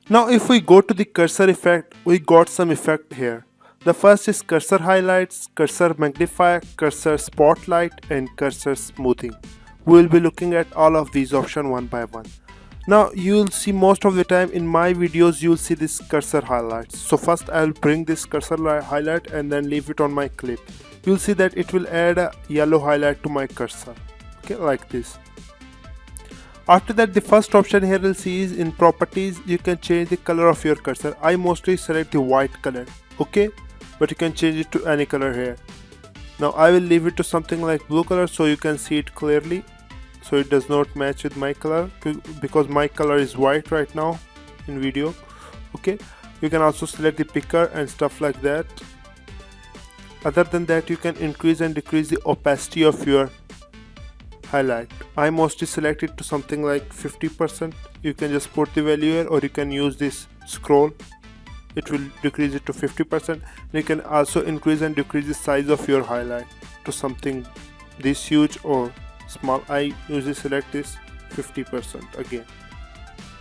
Now if we go to the cursor effect, we got some effect here. The first is cursor highlights, cursor magnify, cursor spotlight and cursor smoothing. We will be looking at all of these options one by one. Now you'll see most of the time in my videos you'll see this cursor highlights. So first I'll bring this cursor highlight and then leave it on my clip. You'll see that it will add a yellow highlight to my cursor. Okay, like this. After that, the first option here you'll see is in properties, you can change the color of your cursor. I mostly select the white color, okay, but you can change it to any color here. Now I will leave it to something like blue color so you can see it clearly, so it does not match with my color because my color is white right now in video. Okay, you can also select the picker and stuff like that. Other than that, you can increase and decrease the opacity of your highlight. I mostly select it to something like 50%. You can just put the value here, or you can use this scroll. It will decrease it to 50%. You can also increase and decrease the size of your highlight to something this huge or small. I usually select this 50% again.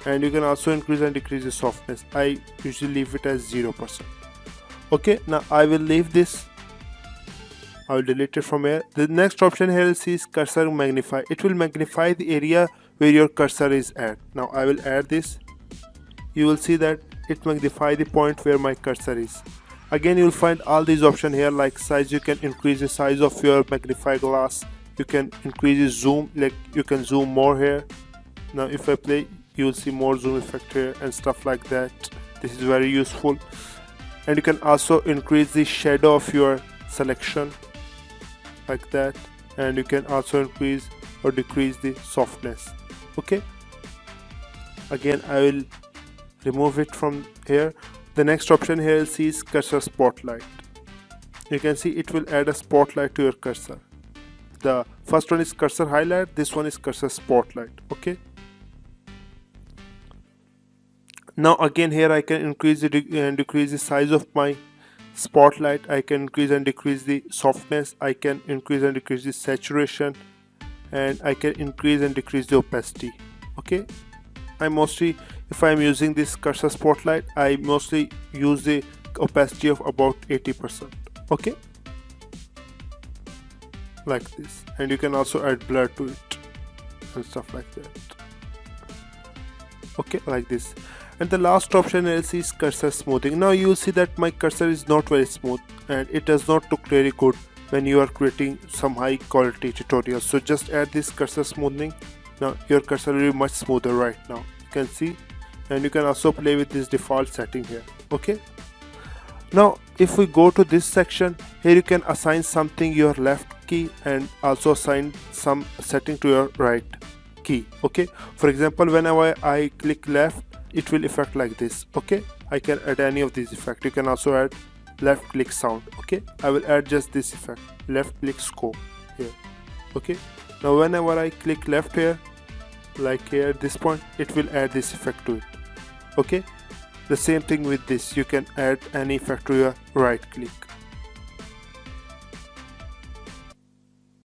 And you can also increase and decrease the softness. I usually leave it as 0%. Okay, now I will leave this. I will delete it from here. The next option here is cursor magnify. It will magnify the area where your cursor is at. Now I will add this. You will see that it magnifies the point where my cursor is. Again, you will find all these options here, like size. You can increase the size of your magnify glass. You can increase the zoom, like you can zoom more here. Now if I play, you will see more zoom effect here and stuff like that. This is very useful. And you can also increase the shadow of your selection like that, and you can also increase or decrease the softness. Okay, again I will remove it from here. The next option here is cursor spotlight. You can see it will add a spotlight to your cursor. The first one is cursor highlight, this one is cursor spotlight. Okay, now again here I can increase and decrease the size of my spotlight. I can increase and decrease the softness. I can increase and decrease the saturation, and I can increase and decrease the opacity. Okay, I mostly, if I'm using this cursor spotlight, I mostly use the opacity of about 80%. Okay, like this. And you can also add blur to it and stuff like that. Okay, like this. And the last option is cursor smoothing. Now you will see that my cursor is not very smooth and it does not look very good when you are creating some high quality tutorials. So just add this cursor smoothing. Now your cursor will be much smoother right now, you can see. And you can also play with this default setting here. Okay, now if we go to this section here, you can assign something your left key and also assign some setting to your right key. Okay, for example, whenever I click left, it will affect like this. Okay, I can add any of these effects. You can also add left click sound. Okay, I will add just this effect, left click scope here. Okay, now whenever I click left here, like here at this point, it will add this effect to it. Okay, the same thing with this, you can add any effect to your right click.